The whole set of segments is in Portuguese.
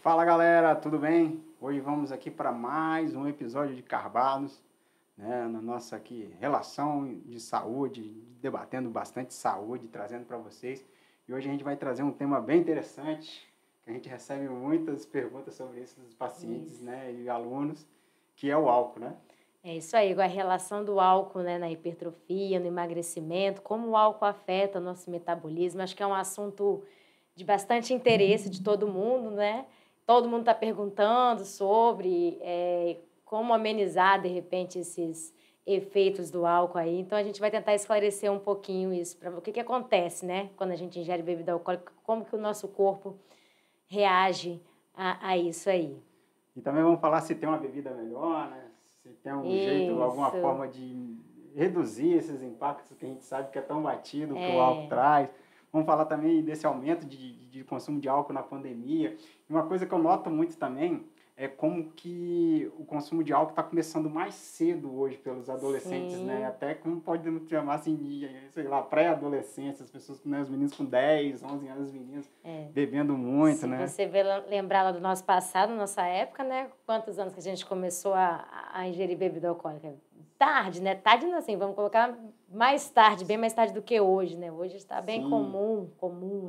Fala galera, tudo bem? Hoje vamos aqui para mais um episódio de Carbados, né, na nossa aqui relação de saúde, debatendo bastante saúde, trazendo para vocês. E hoje a gente vai trazer um tema bem interessante, que a gente recebe muitas perguntas sobre isso dos pacientes, né, e alunos, que é o álcool, né? É isso aí, a relação do álcool, né, na hipertrofia, no emagrecimento, como o álcool afeta o nosso metabolismo. Acho que é um assunto de bastante interesse de todo mundo, né? Todo mundo está perguntando sobre como amenizar, de repente, esses efeitos do álcool aí. Então, a gente vai tentar esclarecer um pouquinho isso, para o que acontece, né, quando a gente ingere bebida alcoólica, como que o nosso corpo reage a isso aí. E também vamos falar se tem uma bebida melhor, né? Se tem um jeito, alguma forma de reduzir esses impactos que a gente sabe que é tão batido que o álcool traz. Vamos falar também desse aumento de consumo de álcool na pandemia. E uma coisa que eu noto muito também é como que o consumo de álcool está começando mais cedo hoje pelos adolescentes, né? Até como pode chamar assim de, sei lá, pré-adolescência, as pessoas, né, os meninos com 10, 11 anos, os meninos bebendo muito, né? Se você lembrar lá do nosso passado, nossa época, né? Quantos anos que a gente começou a ingerir bebida alcoólica? Tarde, né? Tarde não, assim, vamos colocar mais tarde, bem mais tarde do que hoje, né? Hoje está bem comum,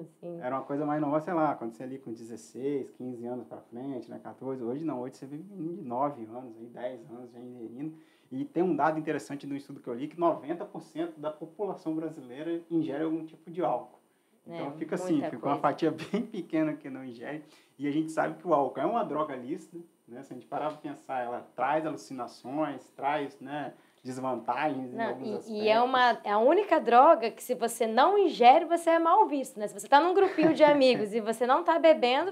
assim. Era uma coisa mais nova, sei lá, acontecer ali com 16, 15 anos para frente, né? 14. Hoje não, hoje você vê menino de 9 anos, aí, 10 anos já ingerindo. E tem um dado interessante do estudo que eu li, que 90% da população brasileira ingere algum tipo de álcool. Então fica assim, fica uma fatia bem pequena que não ingere. E a gente sabe que o álcool é uma droga lícita, né? Se a gente parar para pensar, ela traz alucinações, traz, né, desvantagens em alguns aspectos. E é a única droga que, se você não ingere, você é mal visto, né? Se você está num grupinho de amigos e você não está bebendo,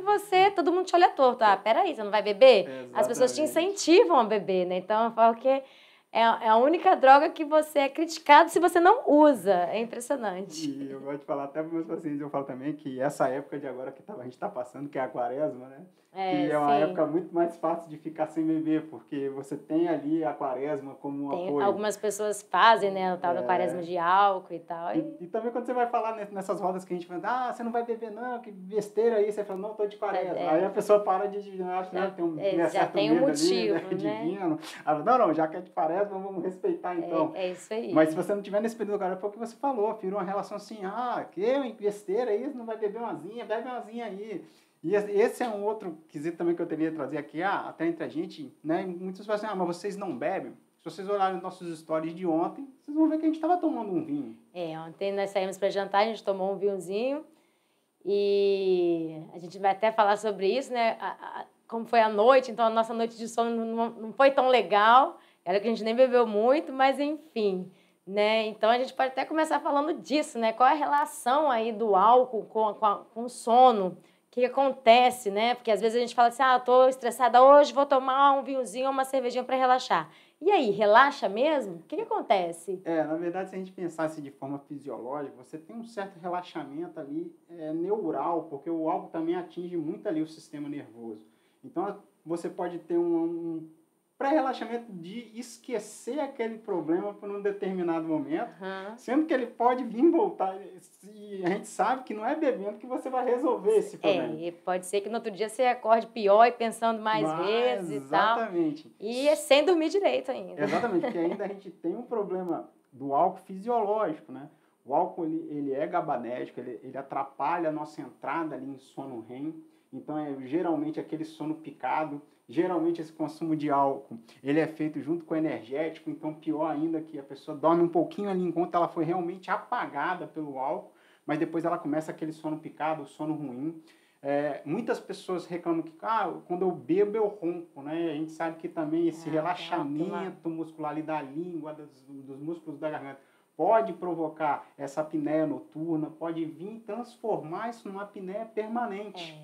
todo mundo te olha torto. Ah, peraí, você não vai beber? Exatamente. As pessoas te incentivam a beber, né? Então, eu falo que é a única droga que você é criticado se você não usa. É impressionante. E eu gosto de falar até para os meus pacientes, eu falo também que essa época de agora que a gente está passando, que é a quaresma, né? Que é uma época muito mais fácil de ficar sem beber, porque você tem ali a quaresma como um apoio. Algumas pessoas fazem, né, o tal da quaresma de álcool e tal. E também quando você vai falar nessas rodas que a gente fala, você não vai beber não, que besteira aí, você fala, não, estou de quaresma. Aí a pessoa para de adivinhar, né, tem um já tem um motivo, ali, né, divino. Ela fala, não, já que é de quaresma, vamos respeitar então. É isso aí. Mas se você não tiver nesse período agora, foi o que você falou, vira uma relação assim, que besteira aí, não vai beber umazinha, bebe umazinha aí. E esse é um outro quesito também que eu teria que trazer aqui, até entre a gente, né? Muitos falam assim, mas vocês não bebem? Se vocês olharem nossos stories de ontem, vocês vão ver que a gente estava tomando um vinho. Ontem nós saímos para jantar, a gente tomou um vinhozinho e a gente vai até falar sobre isso, né? Como foi a noite, então a nossa noite de sono não foi tão legal, era que a gente nem bebeu muito, mas enfim, né? Então a gente pode até começar falando disso, né? Qual é a relação aí do álcool com o sono? O que acontece, né? Porque às vezes a gente fala assim, eu tô estressada hoje, vou tomar um vinhozinho ou uma cervejinha para relaxar. E aí, relaxa mesmo? O que acontece? Na verdade, se a gente pensasse de forma fisiológica, você tem um certo relaxamento ali neural, porque o álcool também atinge muito ali o sistema nervoso. Então, você pode ter um pré-relaxamento de esquecer aquele problema por um determinado momento, sendo que ele pode vir voltar, e a gente sabe que não é bebendo que você vai resolver esse problema. E pode ser que no outro dia você acorde pior e pensando mais vezes exatamente. E tal. E sem dormir direito ainda. Exatamente, porque ainda a gente tem um problema do álcool fisiológico, né? O álcool, ele é GABAérgico, ele atrapalha a nossa entrada ali em sono REM, então geralmente aquele sono picado. Geralmente esse consumo de álcool, ele é feito junto com o energético, então pior ainda que a pessoa dorme um pouquinho ali enquanto ela foi realmente apagada pelo álcool, mas depois ela começa aquele sono picado, o sono ruim. Muitas pessoas reclamam que quando eu bebo eu ronco, né? A gente sabe que também esse relaxamento muscular ali da língua, dos músculos da garganta, pode provocar essa apneia noturna, pode vir transformar isso numa apneia permanente.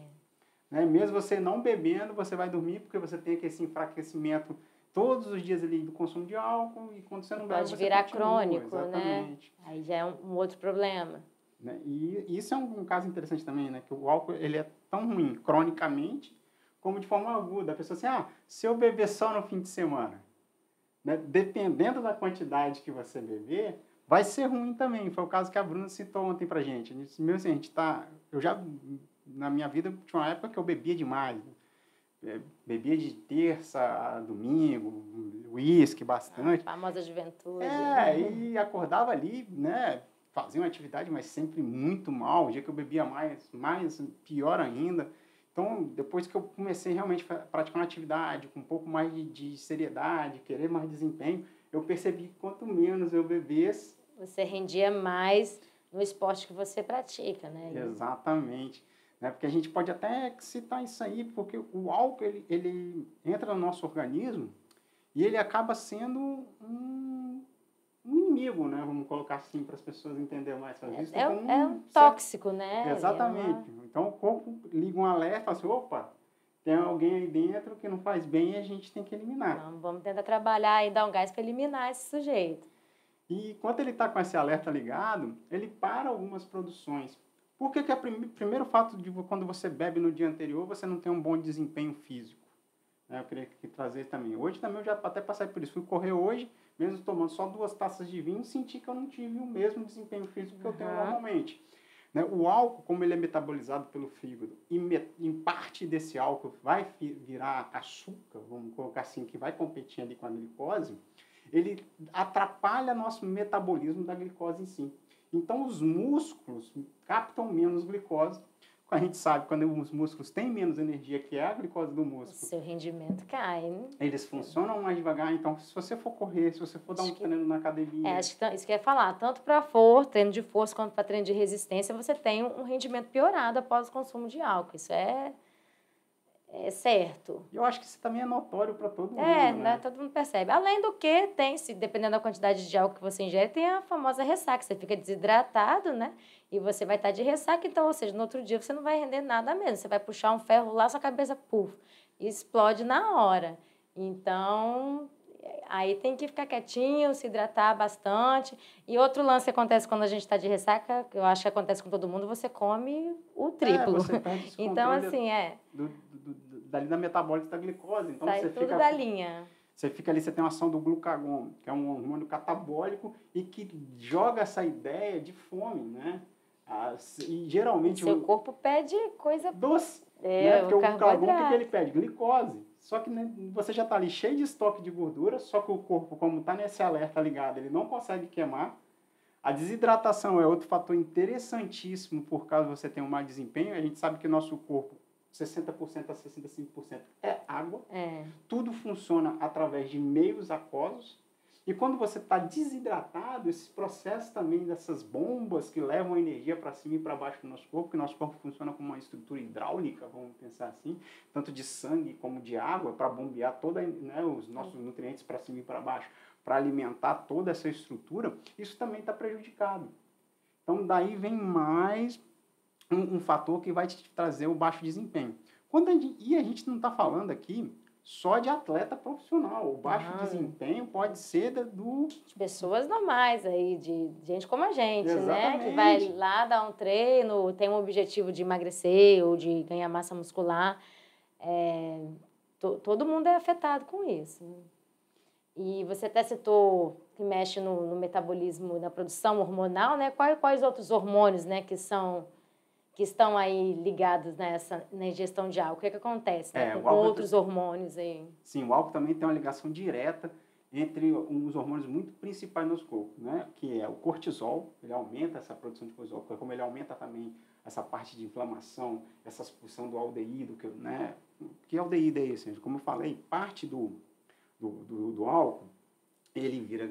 Né? Mesmo você não bebendo, você vai dormir porque você tem esse enfraquecimento todos os dias ali do consumo de álcool e quando você não bebe, pode virar crônico, exatamente. Né? Aí já é um outro problema. Né? E isso é um caso interessante também, né? Que o álcool ele é tão ruim cronicamente como de forma aguda. A pessoa assim, se eu beber só no fim de semana, né? Dependendo da quantidade que você beber, vai ser ruim também. Foi o caso que a Bruna citou ontem pra gente. Eu já, na minha vida, tinha uma época que eu bebia demais. Né? bebia de terça a domingo, uísque bastante. A famosa juventude. E acordava ali, né? Fazia uma atividade, mas sempre muito mal. O dia que eu bebia mais pior ainda. Então, depois que eu comecei realmente a praticar uma atividade com um pouco mais de seriedade, querer mais desempenho, eu percebi que quanto menos eu bebesse... Você rendia mais no esporte que você pratica, né? Exatamente. Né? Porque a gente pode até citar isso aí, porque o álcool, ele entra no nosso organismo e ele acaba sendo um inimigo, né? Vamos colocar assim para as pessoas entenderem mais. É um tóxico, né? Exatamente. Então o corpo liga um alerta e fala assim, opa, tem alguém aí dentro que não faz bem e a gente tem que eliminar. Vamos tentar trabalhar e dar um gás para eliminar esse sujeito. E enquanto ele está com esse alerta ligado, ele para algumas produções. Por que é o primeiro fato de quando você bebe no dia anterior, você não tem um bom desempenho físico? Eu queria trazer também. Hoje também eu já até passei por isso. Fui correr hoje, mesmo tomando só 2 taças de vinho, senti que eu não tive o mesmo desempenho físico que eu tenho normalmente. O álcool, como ele é metabolizado pelo fígado, e em parte desse álcool vai virar açúcar, vamos colocar assim, que vai competir ali com a glicose, ele atrapalha nosso metabolismo da glicose em si. Então, os músculos captam menos glicose. A gente sabe, quando os músculos têm menos energia, que é a glicose do músculo, o seu rendimento cai, né? Eles funcionam mais devagar. Então, se você for correr, se você for dar um treino na academia... acho que isso que eu ia falar. Tanto para treino de força, quanto para treino de resistência, você tem um rendimento piorado após o consumo de álcool. Isso é certo. E eu acho que isso também é notório para todo mundo, né? Todo mundo percebe. Além do que, dependendo da quantidade de álcool que você ingere, tem a famosa ressaca. Você fica desidratado, né? E você vai estar de ressaca, então, ou seja, no outro dia você não vai render nada mesmo. Você vai puxar um ferro lá, sua cabeça, puf, explode na hora. Então, aí tem que ficar quietinho, se hidratar bastante. E outro lance que acontece quando a gente está de ressaca, que eu acho que acontece com todo mundo, você come o triplo. Você perde esse então, assim, dali da metabólise da glicose. Então, sai você tudo fica da linha. Você fica ali, você tem uma ação do glucagon, que é um hormônio catabólico e que joga essa ideia de fome, né? E geralmente... Seu corpo pede coisa... doce. Né? Porque o glucagon, o que ele pede? Glicose. Só que, né, você já está ali cheio de estoque de gordura, só que o corpo, como está nesse alerta ligado, ele não consegue queimar. A desidratação é outro fator interessantíssimo por causa de você ter um mau desempenho. A gente sabe que o nosso corpo, 60% a 65% é água. Tudo funciona através de meios aquosos. E quando você está desidratado, esse processo também dessas bombas que levam a energia para cima e para baixo do nosso corpo, que nosso corpo funciona como uma estrutura hidráulica, vamos pensar assim, tanto de sangue como de água, para bombear os nossos nutrientes para cima e para baixo, para alimentar toda essa estrutura, isso também está prejudicado. Então, daí vem mais um fator que vai te trazer o baixo desempenho. E a gente não está falando aqui só de atleta profissional. O baixo desempenho pode ser de pessoas normais aí, de gente como a gente, exatamente, né? Que vai lá dar um treino, tem um objetivo de emagrecer ou de ganhar massa muscular. Todo mundo é afetado com isso. E você até citou que mexe no metabolismo, na produção hormonal, né? Quais outros hormônios, né, que estão aí ligados na ingestão de álcool? O que acontece, né, com outros hormônios aí? Sim, o álcool também tem uma ligação direta entre uns hormônios muito principais no nosso corpo, né? Que é o cortisol, ele aumenta essa produção de cortisol, como ele aumenta também essa parte de inflamação, essa expulsão do aldeído, né? Que aldeído é esse? Como eu falei, parte do álcool, ele vira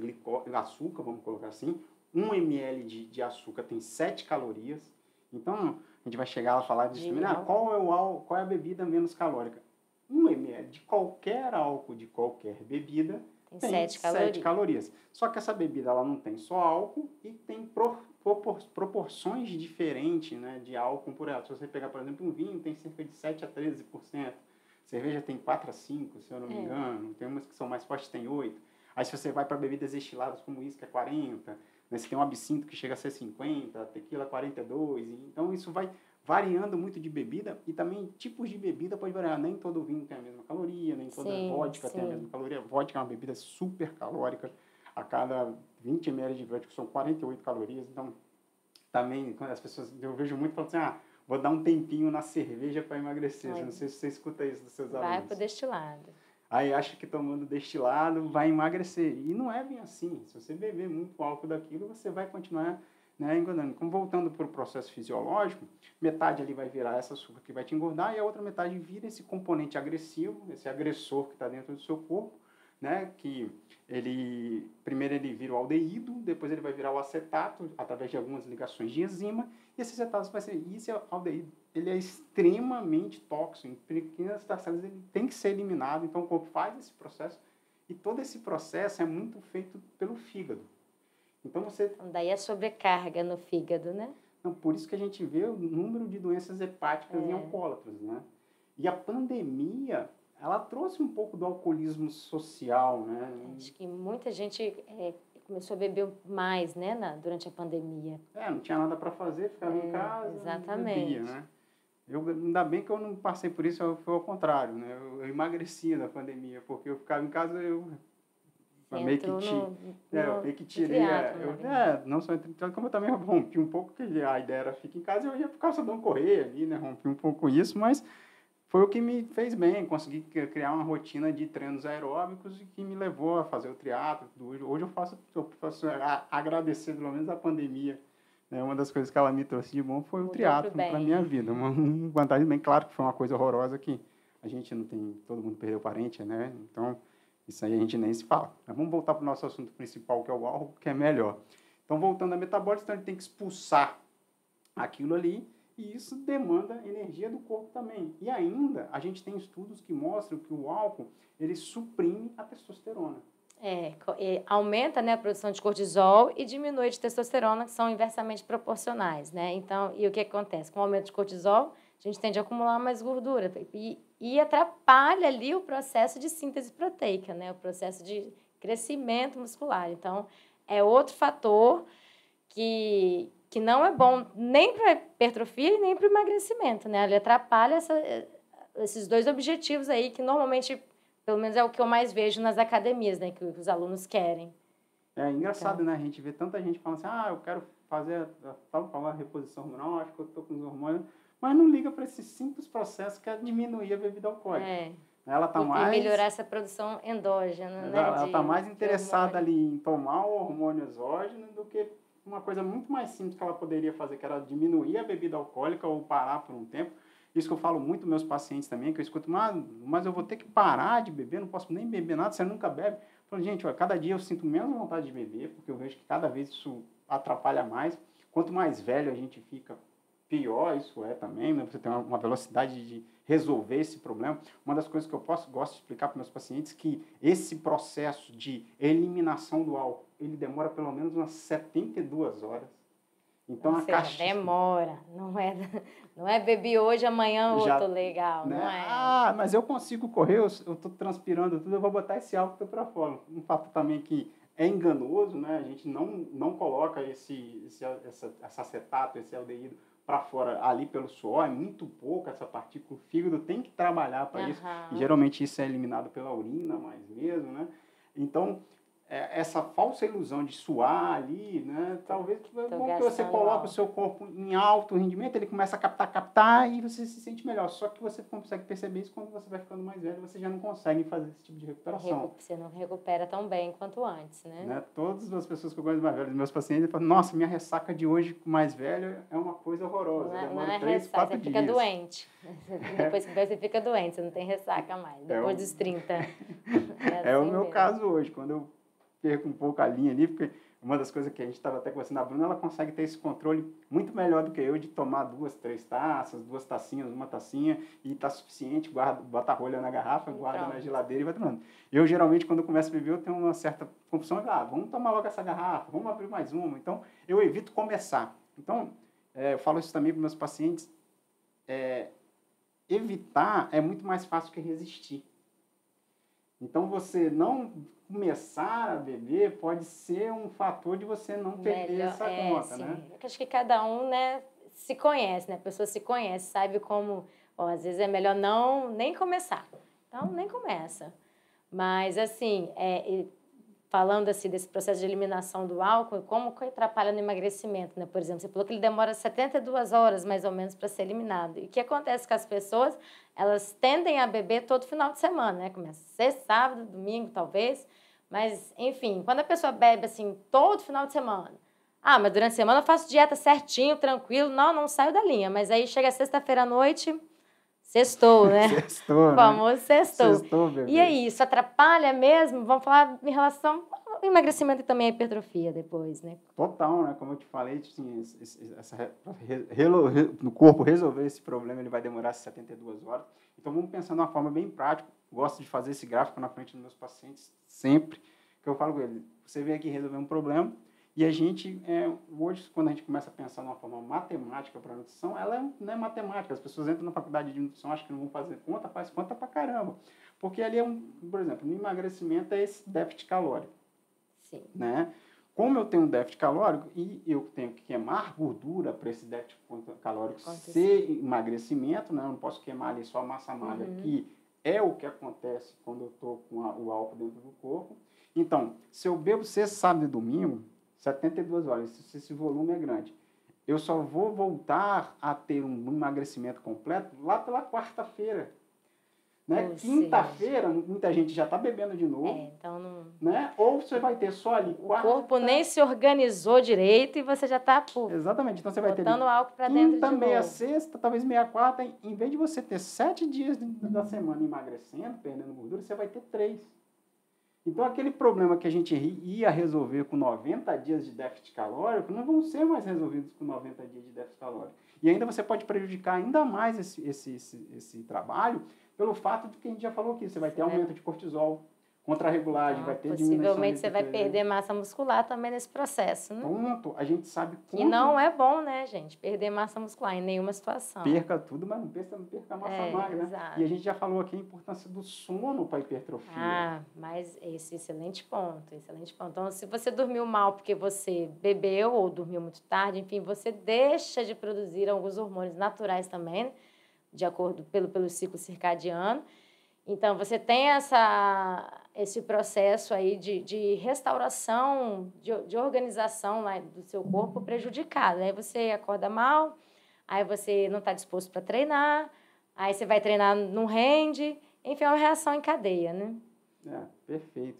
açúcar, vamos colocar assim. 1 ml de açúcar tem 7 calorias. Então, a gente vai chegar lá e falar disso também. Qual é a bebida menos calórica? 1 ml de qualquer álcool, de qualquer bebida, tem 7 calorias. Só que essa bebida ela não tem só álcool e tem proporções diferentes, né, de álcool por ela. Se você pegar, por exemplo, um vinho, tem cerca de 7 a 13%. Cerveja tem 4 a 5, se eu não me engano. Tem umas que são mais fortes, tem 8. Aí se você vai para bebidas destiladas como uísque, é 40. Né? Você tem um absinto que chega a ser 50, tequila 42. Então isso vai variando muito de bebida e também tipos de bebida pode variar. Nem todo vinho tem a mesma caloria, nem toda vodka tem a mesma caloria. Vodka é uma bebida super calórica. A cada 20 ml de vodka são 48 calorias. Então, também, quando as pessoas, eu vejo muito falando assim, vou dar um tempinho na cerveja para emagrecer. Não sei se você escuta isso dos seus alunos. Vai pro destilado. Aí acha que tomando destilado vai emagrecer. E não é bem assim. Se você beber muito álcool daquilo, você vai continuar, né, engordando. Como voltando para o processo fisiológico, metade ali vai virar essa açúcar que vai te engordar e a outra metade vira esse componente agressivo, esse agressor que está dentro do seu corpo, né, que primeiro ele vira o aldeído, depois ele vai virar o acetato através de algumas ligações de enzima, e esse acetato vai ser, esse aldeído, ele é extremamente tóxico, em pequenas parcelas ele tem que ser eliminado, então o corpo faz esse processo, e todo esse processo é muito feito pelo fígado. Então daí a sobrecarga no fígado, né? Então, por isso que a gente vê o número de doenças hepáticas em alcoólatras, né? E a pandemia, ela trouxe um pouco do alcoolismo social, né? Acho que muita gente começou a beber mais, né, durante a pandemia. Não tinha nada para fazer, ficava em casa, exatamente. Bebia, né? Ainda bem que eu não passei por isso, foi ao contrário, né? Eu emagreci na pandemia, porque eu ficava em casa, eu meio que tirei. Não só entre como eu também rompi um pouco, que a ideia era ficar em casa, eu ia por causa de um correr ali, né? Rompi um pouco isso, mas foi o que me fez bem, consegui criar uma rotina de treinos aeróbicos e que me levou a fazer o triatlo. Hoje eu faço agradecer pelo menos a pandemia. Né? Uma das coisas que ela me trouxe de bom foi o triatlo para a minha vida. Uma vantagem bem claro que foi uma coisa horrorosa que a gente não tem, todo mundo perdeu parente, né? Então, isso aí a gente nem se fala. Mas vamos voltar para o nosso assunto principal, que é o álcool, que é melhor. Então, voltando a metabólico, então a gente tem que expulsar aquilo ali, e isso demanda energia do corpo também. E ainda, a gente tem estudos que mostram que o álcool, ele suprime a testosterona. Aumenta, né, a produção de cortisol e diminui de testosterona, que são inversamente proporcionais, né? Então, e o que acontece? Com o aumento de cortisol, a gente tende a acumular mais gordura e atrapalha ali o processo de síntese proteica, né? O processo de crescimento muscular. Então, é outro fator que não é bom nem para hipertrofia e nem para o emagrecimento, né? Ele atrapalha esses dois objetivos aí que normalmente, pelo menos é o que eu mais vejo nas academias, né? Que os alunos querem. É engraçado, né? A gente vê tanta gente falando assim, eu quero fazer a reposição hormonal, acho que eu estou com os hormônios, mas não liga para esse simples processo que é diminuir a bebida alcoólica. Ela tá e melhorar essa produção endógena, né? Ela está mais interessada ali em tomar o hormônio exógeno do que uma coisa muito mais simples que ela poderia fazer, que era diminuir a bebida alcoólica ou parar por um tempo. Isso que eu falo muito aos meus pacientes também, que eu escuto, mas eu vou ter que parar de beber, não posso nem beber nada, você nunca bebe. Eu falo, gente, cada dia eu sinto menos vontade de beber, porque eu vejo que cada vez isso atrapalha mais. Quanto mais velho a gente fica, pior isso é também, né? Você tem uma velocidade de resolver esse problema. Uma das coisas que eu gosto de explicar para meus pacientes é que esse processo de eliminação do álcool, ele demora pelo menos umas 72 horas. Então, a caixa demora, não é bebi hoje, amanhã outro legal, né? Não é. Mas eu consigo correr, eu estou transpirando tudo, eu vou botar esse álcool para fora. Um fato também que é enganoso, né? A gente não coloca esse acetato, esse aldeído para fora ali pelo suor, é muito pouco essa partícula, o fígado tem que trabalhar para isso, e geralmente isso é eliminado pela urina mais mesmo, né? Então, essa falsa ilusão de suar ali, né? Talvez que você coloca o seu corpo em alto rendimento, ele começa a captar e você se sente melhor. Só que você consegue perceber isso quando você vai ficando mais velho, você já não consegue fazer esse tipo de recuperação. Você não recupera tão bem quanto antes, né? Todas as pessoas que eu conheço mais velhas, meus pacientes, falam, nossa, minha ressaca de hoje mais velho é uma coisa horrorosa. Não é 3, 4 dias. Você fica doente. Depois que você fica doente, você não tem ressaca mais, depois dos 30. É o meu caso hoje, quando eu perco um pouco a linha ali, porque uma das coisas que a gente estava até conversando, a Bruna, ela consegue ter esse controle muito melhor do que eu de tomar 2, 3 taças, 2 tacinhas, uma tacinha, e está suficiente, bota a rolha na garrafa, guarda na geladeira e vai tomando. Eu, geralmente, quando eu começo a beber, eu tenho uma certa confusão, vamos tomar logo essa garrafa, vamos abrir mais uma. Então, eu evito começar. Então, eu falo isso também para meus pacientes, evitar é muito mais fácil que resistir. Então, você não começar a beber pode ser um fator de você não perder essa conta, sim. né? Eu acho que cada um, né, se conhece, né? A pessoa se conhece, sabe como... às vezes é melhor nem começar. Então, nem começa. Mas, assim, falando assim, desse processo de eliminação do álcool, como que atrapalha no emagrecimento, né? Por exemplo, você falou que ele demora 72 horas, mais ou menos, para ser eliminado. E o que acontece com as pessoas? Elas tendem a beber todo final de semana, né? Começa a ser sábado, domingo, talvez. Mas, enfim, quando a pessoa bebe, assim, todo final de semana, mas durante a semana eu faço dieta certinho, tranquilo, não saio da linha. Mas aí chega sexta-feira à noite, sextou, né? Sextou, o famoso sextou. Sextou, bebê. E aí, isso atrapalha mesmo? Vamos falar em relação ao emagrecimento e também à hipertrofia depois, né? Total, né? Como eu te falei, assim, no corpo resolver esse problema, ele vai demorar 72 horas. Então, vamos pensar de uma forma bem prática. Gosto de fazer esse gráfico na frente dos meus pacientes sempre, que eu falo com eles, você vem aqui resolver um problema, e a gente, hoje, quando a gente começa a pensar de uma forma matemática para a nutrição, ela não é matemática. As pessoas entram na faculdade de nutrição, acham que não vão fazer conta, faz conta pra caramba. Porque ali por exemplo, no emagrecimento é esse déficit calórico. Sim. Né? Como eu tenho um déficit calórico e eu tenho que queimar gordura para esse déficit calórico ser emagrecimento, né? Eu não posso queimar ali só a massa magra, que é o que acontece quando eu estou com o álcool dentro do corpo. Então, se eu bebo sexta, sábado e domingo, 72 horas, se esse volume é grande, eu só vou voltar a ter um emagrecimento completo lá pela quarta-feira. Né? Quinta-feira, muita gente já está bebendo de novo. Então não... né? Ou você vai ter só ali o corpo nem se organizou direito e você já está exatamente. Então você vai ter botando álcool para dentro de novo. Meia sexta, talvez meia quarta. Em vez de você ter 7 dias da semana emagrecendo, perdendo gordura, você vai ter 3. Então aquele problema que a gente ia resolver com 90 dias de déficit calórico não vão ser mais resolvidos com 90 dias de déficit calórico. E ainda você pode prejudicar ainda mais esse trabalho pelo fato de que a gente já falou aqui, você vai ter aumento de cortisol, contrarregulagem, vai ter diminuição. Possivelmente você vai perder massa muscular também nesse processo, né? Pronto, a gente sabe como... E não é bom, né, gente? Perder massa muscular em nenhuma situação. Perca tudo, mas não perca a massa magra, né? Exato. E a gente já falou aqui a importância do sono para a hipertrofia. Mas esse excelente ponto. Então, se você dormiu mal porque você bebeu ou dormiu muito tarde, enfim, você deixa de produzir alguns hormônios naturais também, né? De acordo pelo ciclo circadiano. Então, você tem esse processo aí de restauração, de organização lá do seu corpo prejudicado. Aí você acorda mal, aí você não está disposto para treinar, aí você vai treinar, não rende, enfim, é uma reação em cadeia, né? Perfeito.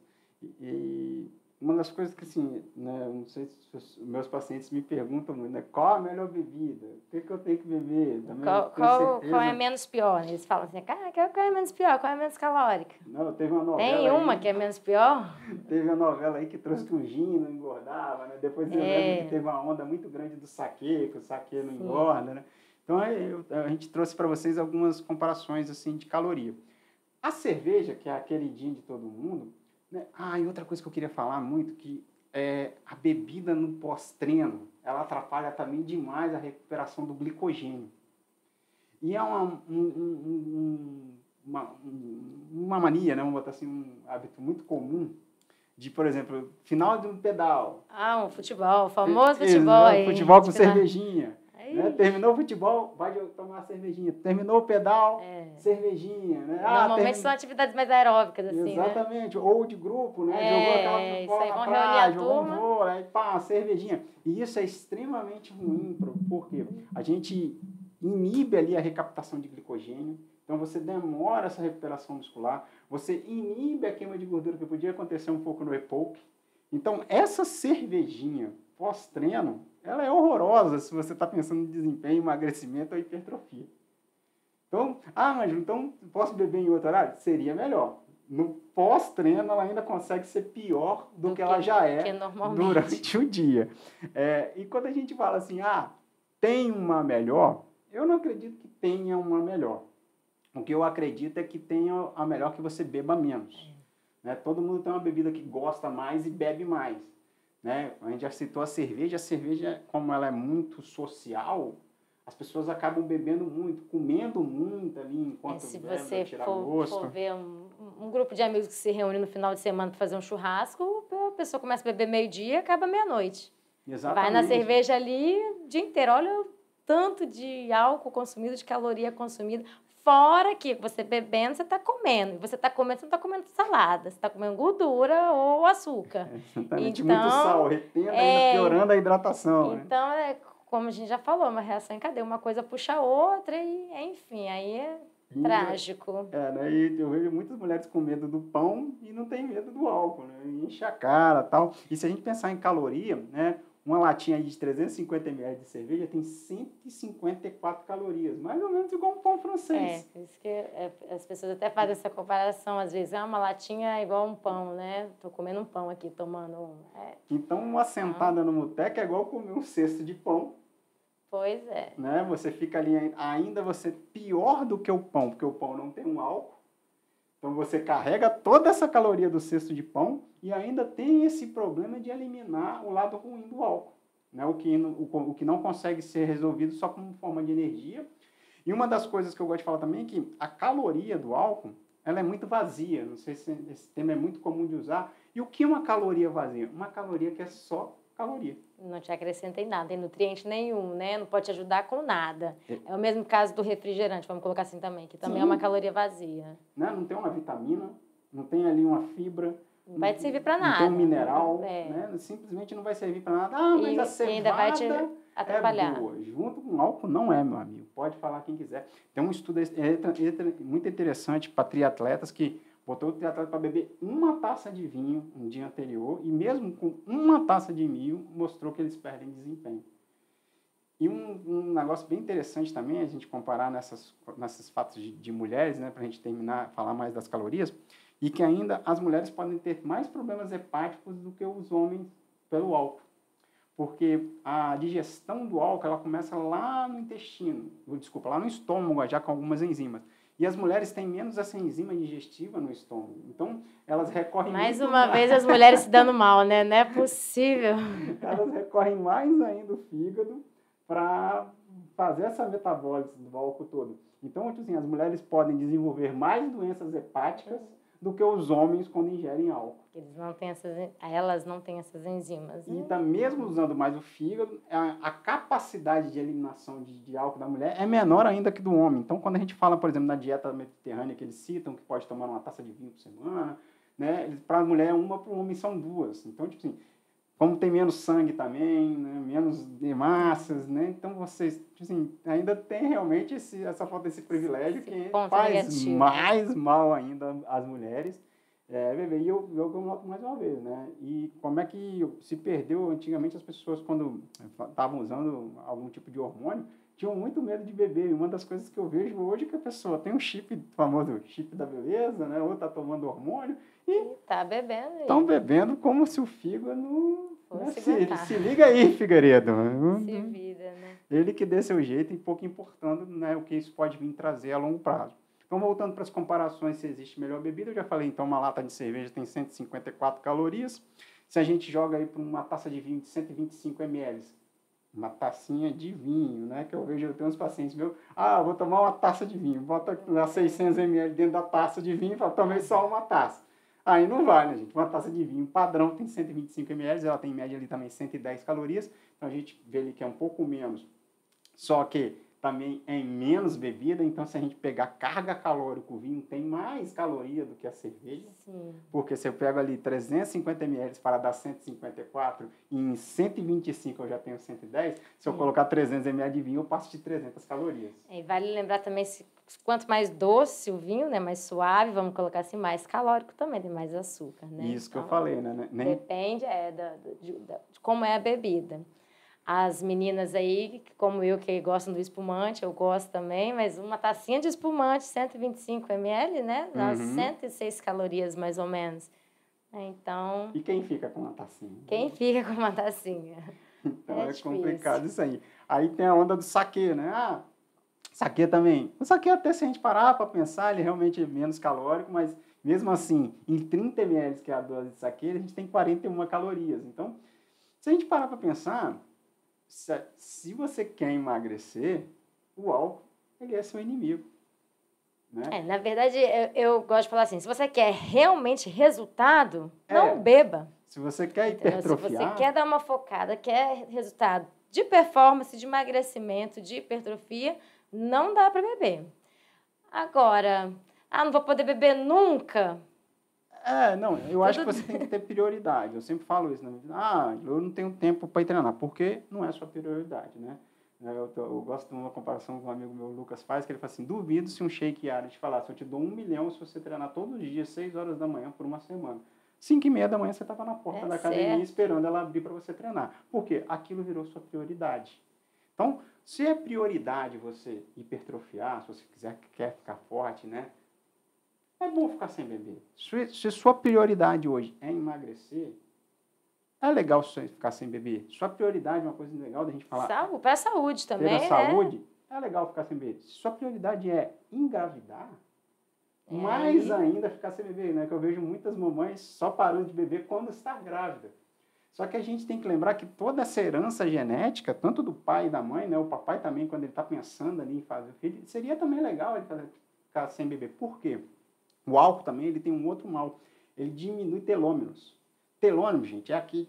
E uma das coisas que, assim, né, não sei se os meus pacientes me perguntam muito, né, qual a melhor bebida? O que eu tenho que beber? Qual é menos pior? Eles falam assim, qual é menos pior? Qual é menos calórica? Não, teve uma novela Tem uma aí, que é menos pior? Teve uma novela aí que trouxe que o gin não engordava, né? Depois eu lembro que teve uma onda muito grande do saquê, que o saquê não engorda, né? Então, a gente trouxe para vocês algumas comparações, assim, de caloria. A cerveja, que é a queridinha de todo mundo, né? E outra coisa que eu queria falar muito, que a bebida no pós-treino, ela atrapalha também demais a recuperação do glicogênio. E é uma mania, né? Vamos botar assim, um hábito muito comum de, por exemplo, final de um pedal. Um futebol, o famoso futebol aí. Futebol com cervejinha. Né? Terminou o futebol, vai tomar cervejinha. Terminou o pedal, cervejinha. Né? Normalmente são atividades mais aeróbicas, assim, exatamente. Né? Ou de grupo, né? Jogou aquela bola na praia, jogou um vôlei, cervejinha. E isso é extremamente ruim, porque a gente inibe ali a recaptação de glicogênio. Então, você demora essa recuperação muscular. Você inibe a queima de gordura, que podia acontecer um pouco no EPOC. Então, essa cervejinha pós-treino, ela é horrorosa se você está pensando em desempenho, emagrecimento ou hipertrofia. Então, Ângelo, então posso beber em outro horário? Seria melhor. No pós-treino, ela ainda consegue ser pior do que ela já é durante o dia. E quando a gente fala assim, tem uma melhor, eu não acredito que tenha uma melhor. O que eu acredito é que tenha a melhor que você beba menos. Né? Todo mundo tem uma bebida que gosta mais e bebe mais. Né? A gente já citou a cerveja, como ela é muito social, as pessoas acabam bebendo muito, comendo muito ali enquanto se bebe, você gosto. for ver um grupo de amigos que se reúne no final de semana para fazer um churrasco, a pessoa começa a beber meio-dia e acaba meia-noite. Exatamente. Vai na cerveja ali o dia inteiro, olha o tanto de álcool consumido, de caloria consumida, Fora que você bebendo, você está comendo. E você está comendo, você não está comendo salada. Você está comendo gordura ou açúcar. Exatamente, Então, muito sal, retendo, ainda piorando a hidratação. Então, como a gente já falou, uma reação em cadeia. Uma coisa puxa a outra e, enfim, aí é trágico. Né? E eu vejo muitas mulheres com medo do pão e não tem medo do álcool, né? Enche a cara e tal. E se a gente pensar em caloria, né? Uma latinha aí de 350 ml de cerveja tem 154 calorias, mais ou menos igual um pão francês. Por isso que as pessoas até fazem essa comparação, às vezes, uma latinha é igual um pão, né? Tô comendo um pão aqui, tomando Então, uma sentada no boteco é igual comer um cesto de pão. Pois é. Né? Você fica ali, ainda você pior do que o pão, porque o pão não tem um álcool. Então, você carrega toda essa caloria do cesto de pão e ainda tem esse problema de eliminar o lado ruim do álcool, né? O que não consegue ser resolvido só como forma de energia. E uma das coisas que eu gosto de falar também é que a caloria do álcool, ela é muito vazia. Não sei se esse termo é muito comum de usar. E o que é uma caloria vazia? Uma caloria que é só caloria. Não te acrescenta em nada, tem nutriente nenhum, né? Não pode te ajudar com nada. É o mesmo caso do refrigerante, vamos colocar assim também, que também é uma caloria vazia. Né? Não tem uma vitamina, não tem ali uma fibra. Não vai te servir para nada. Não tem um mineral, né? Simplesmente não vai servir para nada. Ah, mas a cevada ainda vai te atrapalhar. É boa. Junto com álcool não é, meu amigo. Pode falar quem quiser. Tem um estudo muito interessante para triatletas que botou o triatleta para beber uma taça de vinho no dia anterior e mesmo com uma taça de vinho mostrou que eles perdem desempenho. E um negócio bem interessante também, a gente comparar nesses fatos de mulheres, né, para a gente falar mais das calorias, e que ainda as mulheres podem ter mais problemas hepáticos do que os homens pelo álcool. Porque a digestão do álcool, ela começa lá no intestino, lá no estômago, já com algumas enzimas. E as mulheres têm menos essa enzima digestiva no estômago. Então, elas recorrem mais uma vez as mulheres se dando mal, né? Não é possível. Elas recorrem mais ainda ao fígado para fazer essa metabólise do álcool todo. Então, assim, as mulheres podem desenvolver mais doenças hepáticas do que os homens quando ingerem álcool. Elas não têm essas enzimas. Né? E mesmo usando mais o fígado, a capacidade de eliminação de álcool da mulher é menor ainda que do homem. Então, quando a gente fala, por exemplo, na dieta mediterrânea, que eles citam que pode tomar uma taça de vinho por semana, né? Para a mulher uma, para o homem são duas. Então, tipo assim, como tem menos sangue também, né? Menos hemácias, né? Então, vocês, tipo assim, ainda tem realmente essa falta desse privilégio que faz negativo, mais mal ainda às mulheres. Bebê, e eu noto mais uma vez, né? E como é que se perdeu antigamente as pessoas quando estavam usando algum tipo de hormônio, tinham muito medo de beber. E uma das coisas que eu vejo hoje é que a pessoa tem um chip, o famoso chip da beleza, né? Ou está tomando hormônio e tá bebendo. Estão bebendo como se o fígado... Né? Se liga aí, Figueiredo. Se vira, né? Ele que dê seu jeito e pouco importando, né, o que isso pode vir trazer a longo prazo. Então, voltando para as comparações, se existe melhor bebida, eu já falei, então, uma lata de cerveja tem 154 calorias. Se a gente joga aí para uma taça de vinho de 125 ml, uma tacinha de vinho, né, que eu tenho uns pacientes meus, vou tomar uma taça de vinho, bota lá 600 ml dentro da taça de vinho e fala, tomei só uma taça. Aí não vai, né, gente? Uma taça de vinho padrão tem 125 ml, ela tem em média ali também 110 calorias, então a gente vê ali que é um pouco menos, só que também é em menos bebida, então se a gente pegar carga calórica, o vinho tem mais caloria do que a cerveja. Sim. Porque se eu pego ali 350 ml para dar 154 e em 125 eu já tenho 110, se eu colocar 300 ml de vinho eu passo de 300 calorias. E vale lembrar também, quanto mais doce o vinho, né, mais suave, vamos colocar assim, mais calórico também, tem mais açúcar, né? Isso então, que eu falei, né? Depende de como é a bebida. As meninas aí, como eu, que gostam do espumante, eu gosto também, mas uma tacinha de espumante, 125 ml, né? Dá 106 calorias, mais ou menos. Então... E quem fica com uma tacinha? Quem fica com uma tacinha? Então é complicado isso aí. Aí tem a onda do saquê, né? Saquê também. O saquê, até se a gente parar para pensar, ele realmente é menos calórico, mas mesmo assim, em 30 ml, que é a dose de saquê, a gente tem 41 calorias. Então, se a gente parar para pensar... Se você quer emagrecer, o álcool ele é seu inimigo. Né? Na verdade, eu gosto de falar assim, se você quer realmente resultado, não beba. Se você quer hipertrofiar... Se você quer dar uma focada, quer resultado de performance, de emagrecimento, de hipertrofia, não dá para beber. Agora, não vou poder beber nunca? Não, eu acho que você tem que ter prioridade. Eu sempre falo isso, né? Eu não tenho tempo para ir treinar, porque não é sua prioridade, né? Eu gosto de uma comparação que um amigo meu, Lucas, faz, que ele fala assim, duvido se um Sheik Yarad te falasse, eu te dou 1 milhão se você treinar todos os dias, 6 horas da manhã, por uma semana. 5h30 da manhã você estava na porta da academia certo. esperando ela abrir para você treinar. Por quê? Aquilo virou sua prioridade. Então, se é prioridade você hipertrofiar, se você quer ficar forte, né? É bom ficar sem beber. Se sua prioridade hoje é emagrecer, é legal você ficar sem beber. Sua prioridade é uma coisa legal da gente falar. Para a saúde também, ter a saúde, é legal ficar sem beber. Se sua prioridade é engravidar, mais ainda ficar sem beber, né? Que eu vejo muitas mamães só parando de beber quando está grávida. Só que a gente tem que lembrar que toda essa herança genética, tanto do pai e da mãe, né? O papai também, quando ele está pensando ali em fazer filho, seria também legal ele ficar sem beber. Por quê? O álcool também, ele tem um outro mal. Ele diminui telômeros. Telômero, gente, é aqui,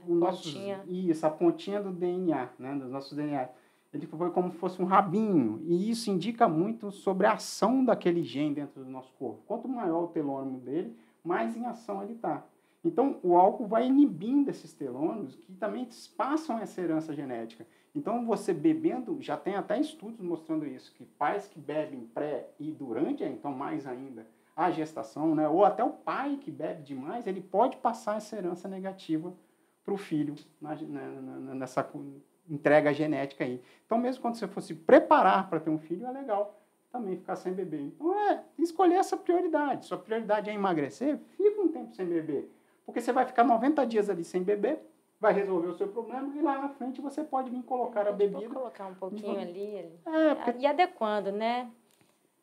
o nosso... Isso, a pontinha do DNA, né? Dos nossos DNA. Ele foi como se fosse um rabinho. E isso indica muito sobre a ação daquele gene dentro do nosso corpo. Quanto maior o telômero dele, mais em ação ele está. Então, o álcool vai inibindo esses telômeros que também passam essa herança genética. Então, você bebendo, já tem até estudos mostrando isso, que pais que bebem pré e durante, então mais ainda, a gestação, né? Ou até o pai que bebe demais, ele pode passar essa herança negativa para o filho nessa entrega genética aí. Então, mesmo quando você fosse preparar para ter um filho, é legal também ficar sem beber. Então, escolher essa prioridade. Sua prioridade é emagrecer, fica um tempo sem beber. Porque você vai ficar 90 dias ali sem beber, vai resolver o seu problema e lá na frente você pode vir colocar a bebida. Colocar um pouquinho ali. Porque... E adequando, né?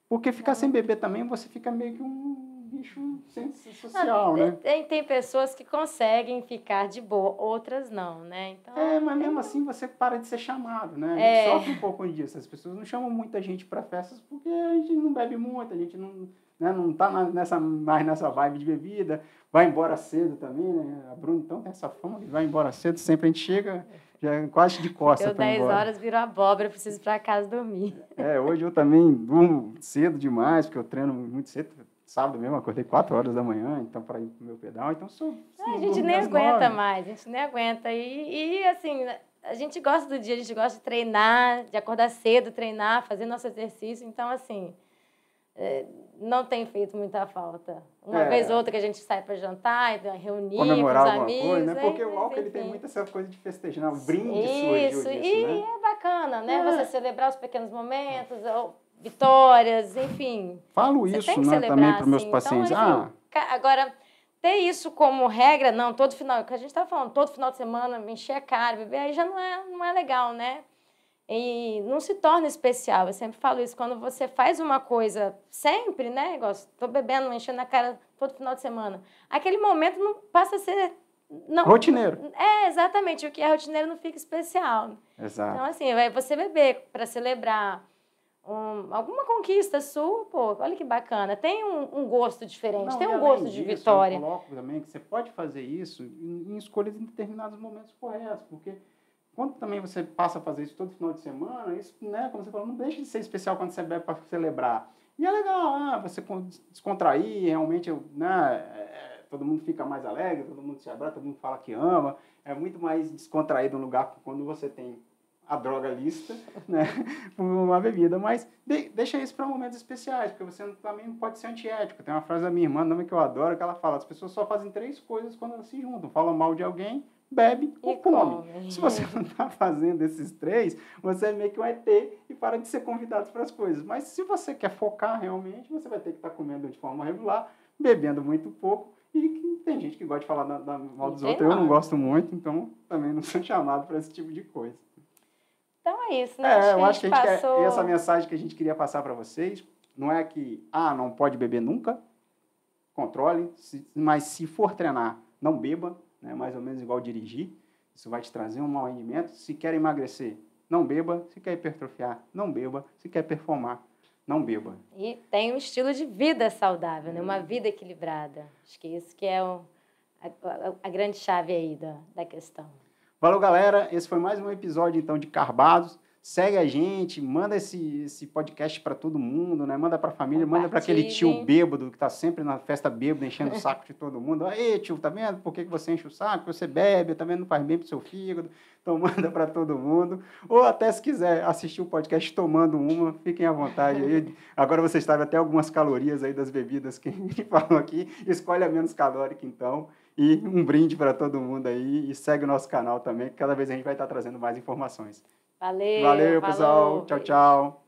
Porque ficar sem beber também, você fica meio que um bicho social, né? Tem pessoas que conseguem ficar de boa, outras não, né? Então, mas mesmo assim você para de ser chamado, né? A gente sofre um pouco disso. As pessoas não chamam muita gente para festas porque a gente não bebe muito, a gente não tá mais nessa vibe de bebida, vai embora cedo também, né? A Bruna, então, tem essa fama de vai embora cedo, sempre a gente chega... Já quase de costas para ir embora. 10 horas virou abóbora, preciso ir para casa dormir. Hoje eu também durmo cedo demais, porque eu treino muito cedo. Sábado mesmo, acordei 4 horas da manhã, então, para ir para o meu pedal. Então, a gente nem aguenta mais, a gente nem aguenta. E, assim, a gente gosta do dia, a gente gosta de treinar, de acordar cedo, treinar, fazer nosso exercício. Então, assim... não tem feito muita falta. Uma vez ou outra que a gente sai para jantar, reunir comemorar com os amigos. Coisa, né? Porque o álcool ele tem muita essa coisa de festejar, né? O brinde surgiu disso, né? É bacana, né? Você celebrar os pequenos momentos, vitórias, enfim. Falo isso, né, também para os meus pacientes. Então, agora, ter isso como regra, não, todo final, que a gente estava falando, todo final de semana, encher a cara, beber, aí já não é legal, né? E não se torna especial. Eu sempre falo isso. Quando você faz uma coisa sempre, né? Igual, estou bebendo, enchendo a cara todo final de semana. Aquele momento não passa a ser... rotineiro. Exatamente. O que é rotineiro não fica especial. Exato. Então, assim, você beber para celebrar alguma conquista sua, pô, olha que bacana. Tem um gosto diferente, tem um gosto de vitória. Eu coloco também que você pode fazer isso em escolhas em determinados momentos corretos, porque... Quando também você passa a fazer isso todo final de semana, isso, né, como você falou, não deixa de ser especial quando você bebe para celebrar. E é legal, você descontrair, realmente, né, todo mundo fica mais alegre, todo mundo se abraça, todo mundo fala que ama. É muito mais descontraído no lugar quando você tem a droga lista, né, por uma bebida. Mas deixa isso para momentos especiais, porque você também não pode ser antiético. Tem uma frase da minha irmã também que eu adoro, que ela fala, as pessoas só fazem 3 coisas quando elas se juntam. Falam mal de alguém, bebe ou come. Se você não está fazendo esses 3, você é meio que um ET e para de ser convidado para as coisas. Mas se você quer focar realmente, você vai ter que estar comendo de forma regular, bebendo muito pouco. E tem gente que gosta de falar da mal dos outros. Eu não gosto muito, então também não sou chamado para esse tipo de coisa. Então é isso, né? Eu acho que essa mensagem que a gente queria passar para vocês não é que, não pode beber nunca, controle, mas se for treinar, não beba. Né, mais ou menos igual dirigir, isso vai te trazer um mau rendimento. Se quer emagrecer, não beba. Se quer hipertrofiar, não beba. Se quer performar, não beba. E tem um estilo de vida saudável, né? Uma vida equilibrada. Acho que isso que é a grande chave aí da questão. Valeu, galera. Esse foi mais um episódio, então, de Carbados. segue a gente, manda esse podcast para todo mundo, né? Manda para a família, manda para aquele tio bêbado que está sempre na festa bêbado, enchendo o saco de todo mundo. Aí, tio, tá vendo por que você enche o saco? Você bebe, tá vendo? Não faz bem pro seu fígado. Então, manda para todo mundo. Ou até, se quiser assistir o podcast tomando uma, fiquem à vontade aí. Agora vocês sabem até algumas calorias aí das bebidas que a gente falou aqui. Escolhe a menos calórica, então. E um brinde para todo mundo aí. E segue o nosso canal também, que cada vez a gente vai estar trazendo mais informações. Valeu, Valeu, pessoal. Tchau, tchau.